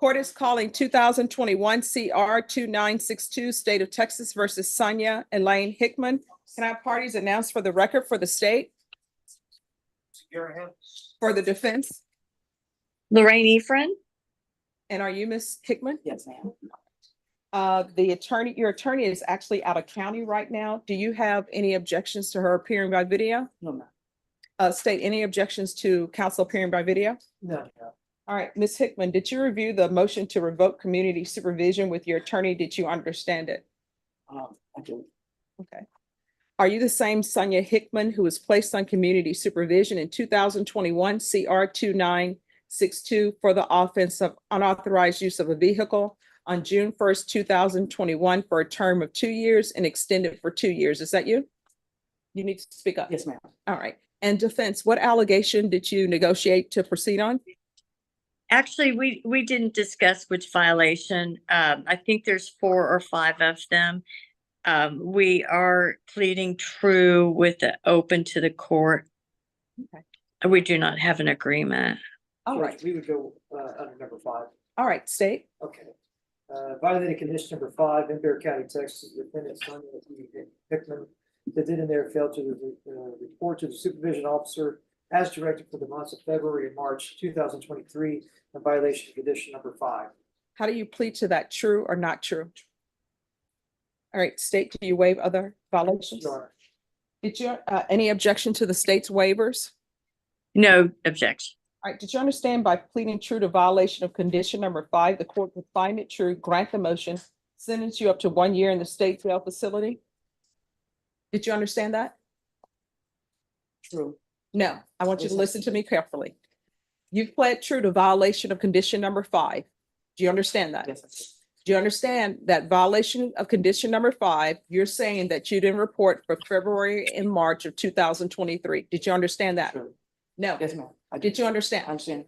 Court is calling 2021 CR 2962, State of Texas versus Sonia Elaine Hickman. Can I have parties announced for the record for the state? For the defense? Lorraine Ephraim. And are you Ms. Hickman? Yes, ma'am. Your attorney is actually out of county right now. Do you have any objections to her appearing by video? No, ma'am. State, any objections to counsel appearing by video? No, ma'am. All right, Ms. Hickman, did you review the motion to revoke community supervision with your attorney? Did you understand it? I do. Okay. Are you the same Sonia Hickman who was placed on community supervision in 2021 CR 2962 for the offense of unauthorized use of a vehicle on June 1st, 2021 for a term of 2 years and extended for 2 years? Is that you? You need to speak up. Yes, ma'am. All right. And defense, what allegation did you negotiate to proceed on? Actually, we didn't discuss which violation. I think there's 4 or 5 of them. We are pleading true with the open to the court. Okay. We do not have an agreement. All Yes, right. We would go under number 5. All right, state. Okay. Violating condition number 5 in Bear County, Texas, defendant Sonia Hickman that did in there failed to report to the supervision officer as directed for the months of February and March 2023 in violation of condition number 5. How do you plead to that? True or not true? All right, state, do you waive other violations? Your Honor. Did you, any objection to the state's waivers? No objection. All right, did you understand by pleading true to violation of condition number 5, the court would find it true, grant the motion, sentence you up to 1 year in the state jail facility? Did you understand that? True. No, I want you to Yes, listen to me carefully. You've pled true to violation of condition number 5. Do you understand that? Yes, I do. Do you understand that violation of condition number 5, you're saying that you didn't report for February and March of 2023? Did you understand that? True. No. Yes, ma'am. I do. Did you understand? I understand.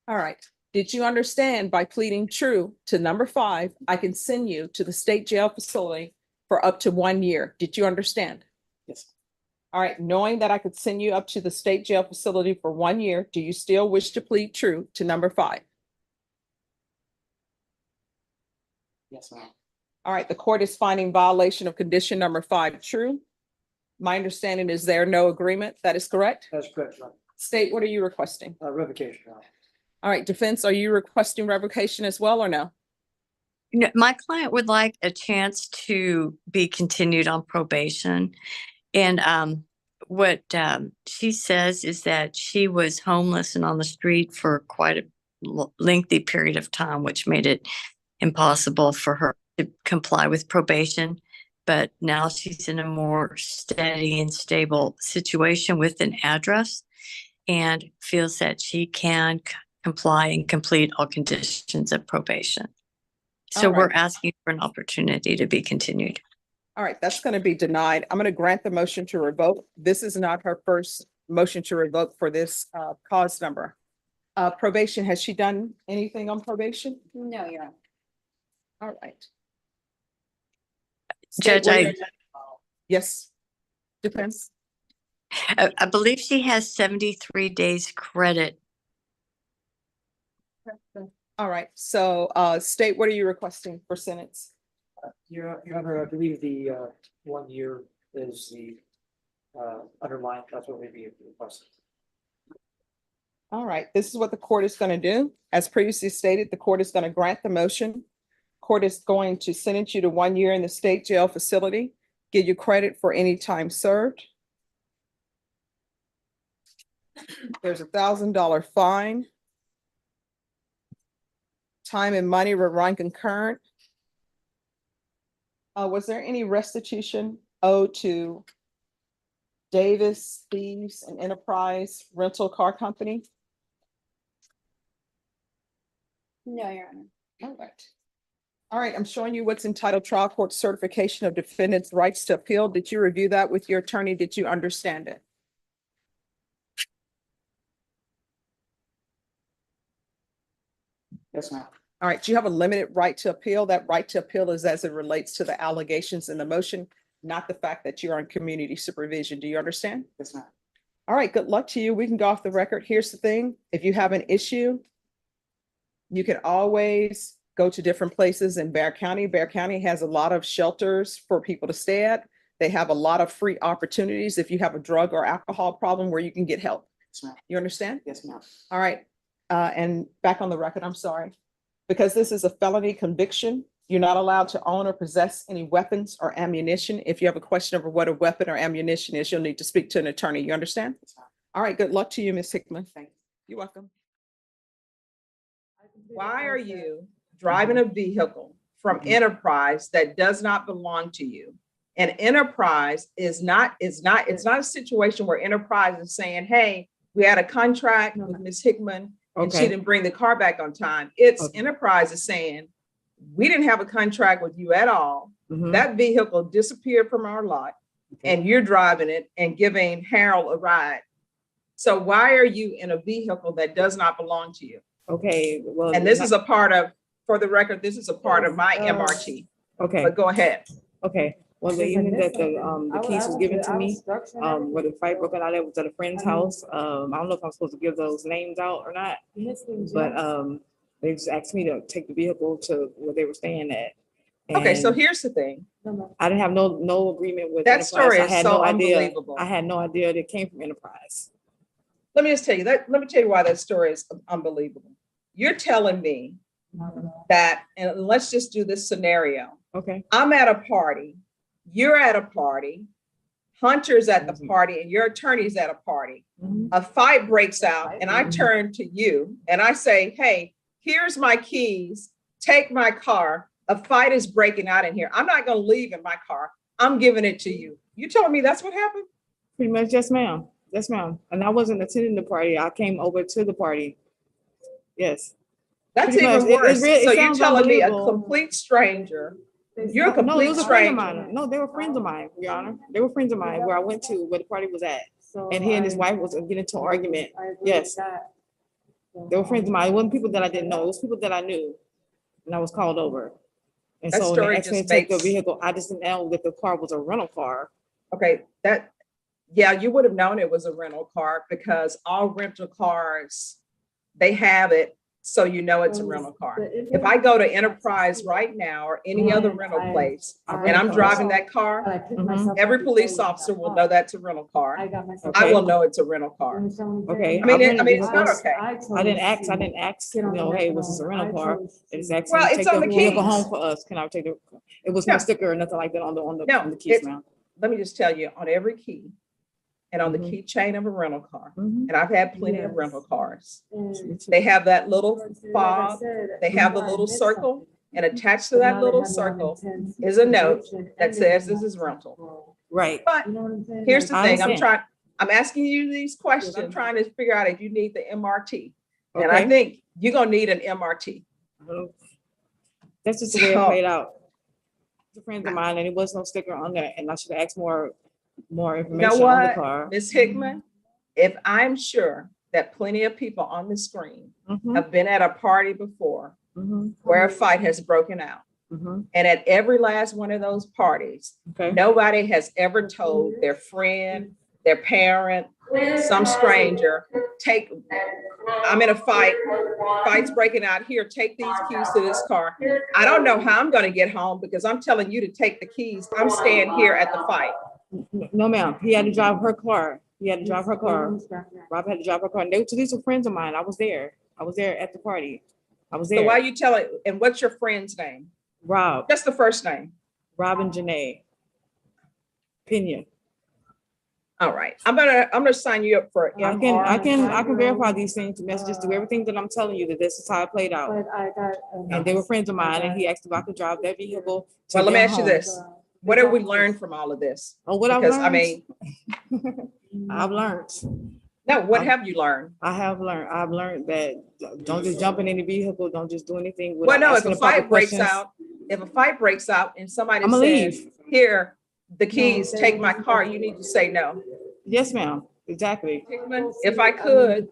All right. Did you understand by pleading true to number 5, I can send you to the state jail facility for up to 1 year? Did you understand? Yes. All right. Knowing that I could send you up to the state jail facility for 1 year, do you still wish to plead true to number 5? Yes, ma'am. All right. The court is finding violation of condition number 5 true. My understanding is there no agreement. That is correct? That's correct, Your Honor. State, what are you requesting? Revocation, Your Honor. All right. Defense, are you requesting revocation as well or no? No, my client would like a chance to be continued on probation. And what she says is that she was homeless and on the street for quite a lengthy period of time, which made it impossible for her to comply with probation. But now she's in a more steady and stable situation with an address and feels that she can comply and complete all conditions of probation. So All right. we're asking for an opportunity to be continued. All right, that's going to be denied. I'm going to grant the motion to revoke. This is not her first motion to revoke for this cause number. Probation, has she done anything on probation? No, Your Honor. All right. Judge, State, yes. Defense. I believe she has 73 days credit. All right, so state, what are you requesting for sentence? Your Honor, I believe the 1 year is the underlying, that's what may be requested. All right, this is what the court is going to do. As previously stated, the court is going to grant the motion. Court is going to sentence you to 1 year in the state jail facility, give you credit for any time served. There's $1,000 fine. Time and money will run concurrent. Was there any restitution owed to Davis, Thieves, and Enterprise Rental Car Company? No, Your Honor. All right. All right, I'm showing you what's entitled Trial Court Certification of Defendant's Rights to Appeal. Did you review that with your attorney? Did you understand it? Yes, ma'am. All right, do you have a limited right to appeal? That right to appeal is as it relates to the allegations in the motion, not the fact that you're on community supervision. Do you understand? Yes, ma'am. All right, good luck to you. We can go off the record. Here's the thing. If you have an issue You can always go to different places in Bear County. Bear County has a lot of shelters for people to stay at. They have a lot of free opportunities if you have a drug or alcohol problem where you can get help. You understand? Yes, ma'am. All right. And back on the record, I'm sorry. Because this is a felony conviction, you're not allowed to own or possess any weapons or ammunition. If you have a question over what a weapon or ammunition is, you'll need to speak to an attorney. You understand? All right. Good luck to you, Ms. Hickman. Thank you. You're welcome. Why are you driving a vehicle from Enterprise that does not belong to you? And Enterprise it's not a situation where Enterprise is saying, hey, we had a contract with Ms. Hickman and she didn't bring the car back on time. It's Enterprise is saying, we didn't have a contract with you at all. That vehicle disappeared from our lot and you're driving it and giving Harold a ride. So why are you in a vehicle that does not belong to you? Okay, well. And this is a part of, for the record, this is a part of my MRT. Okay, But go ahead. okay. Well, the evening that the keys was given to me, where the fight broke out, it was at a friend's house. I don't know if I'm supposed to give those names out or not, but they just asked me to take the vehicle to where they were staying at. Okay, so And here's the thing. I didn't have no agreement with That Enterprise. story I is had so no idea. unbelievable. I had no idea that it came from Enterprise. Let me just tell you that, let me tell you why that story is unbelievable. You're telling me that, and let's just do this scenario. Okay, I'm at a party, you're at a party, Hunter's at the party, and your attorney's at a party. A fight breaks out, and I turn to you and I say, hey, here's my keys, take my car. A fight is breaking out in here. I'm not going to leave in my car. I'm giving it to you. You telling me that's what happened? pretty much, yes, ma'am. Yes, ma'am. And I wasn't attending the party. I came over to the party. Yes. That's Pretty even much. It worse. really- it So you're sounds telling me a unbelievable. complete stranger, you're a No, it complete was a friend of stranger. mine. No, they were friends of mine, Your Honor. They were friends of mine where I went to, where the party was at. And he and his wife was getting into an argument. Yes. They were friends of mine. It wasn't people that I didn't know. It was people that I knew. And I was called over. And That so when story they asked me to just take the makes- vehicle, I just didn't know that the car was a rental car. Okay, yeah, you would have known it was a rental car because all rental cars, they have it, so you know it's a rental car. If I go to Enterprise right now or any other rental place and I'm driving that car, every police officer will know that's a rental car. I will know it's a rental car. Okay. I mean, I've it's not been- okay. I didn't ask, you know, hey, was this a rental car? They just asked me Well, to it's take on the the vehicle keys. home for us. Can I take the, it was No. no sticker or nothing like that on No, the keys, it's- ma'am. Let me just tell you, on every key and on the Mhm. keychain of a rental car, Mhm. and I've had plenty of Yes. rental cars, Me too. they have that little fob, they have the little circle, and attached to that little circle is a note that says this is rental. Right. But here's the I thing, understand. I'm asking you these questions. I'm trying to figure out if you need the MRT. And I Okay. think you're gonna need an MRT. That's just the way it So- played out. It's a friend of mine and it was no sticker on there and I should have asked more You know information on the what, car. Ms. Hickman? If I'm sure that plenty of people on the screen Mhm, have been at a party before mhm, where a fight has broken out. mhm. And at every last one of those parties, Okay. nobody has ever told their friend, their parent, some stranger, I'm in a fight, fight's breaking out here, take these keys to this car. I don't know how I'm gonna get home because I'm telling you to take the keys. I'm staying here at the fight. No, ma'am. He had to drive her car. He had to drive her car. Rob had to drive her car. And these were friends of mine. I was there. I was there at the party. I was So why there. you telling, and what's your friend's name? Rob, Just the first name. Rob and Janae. Pena. All right, I'm gonna sign you up for I can verify these things, messages, do everything that I'm telling you that this is how it played out. And they were friends of mine and he asked if I could drive that vehicle. to Well, let me their ask you home. this. What have we learned from all of this? Oh, what I've Because I learned? mean, I've learned. no, what have you learned? I've learned that don't just jump in any vehicle, don't just do anything Well, without no, if asking a the proper fight breaks questions. out, and somebody I'ma says, leave. here, the keys, take my car, you need to say no. Yes, ma'am, exactly. Hickman, if I could,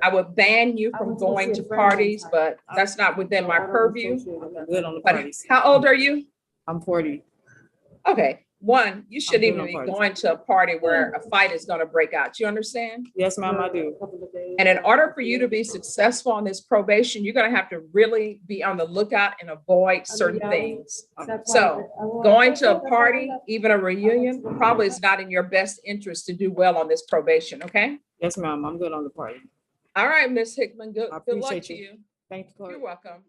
I would ban you from going to parties, but that's not within my purview. I'm good on the But parties. how old are you? I'm 40. Okay, one, you shouldn't doing even no be parties. going to a party where a fight is gonna break out. You understand? Yes, ma'am, I do. And in order for you to be successful on this probation, you're gonna have to really be on the lookout and avoid certain things. So going to a party, even a reunion, probably is not in your best interest to do well on this probation, okay? Yes, ma'am, I'm good on the party. All right, Ms. Hickman, I good luck appreciate to you. you. Thank you, Court. You're welcome.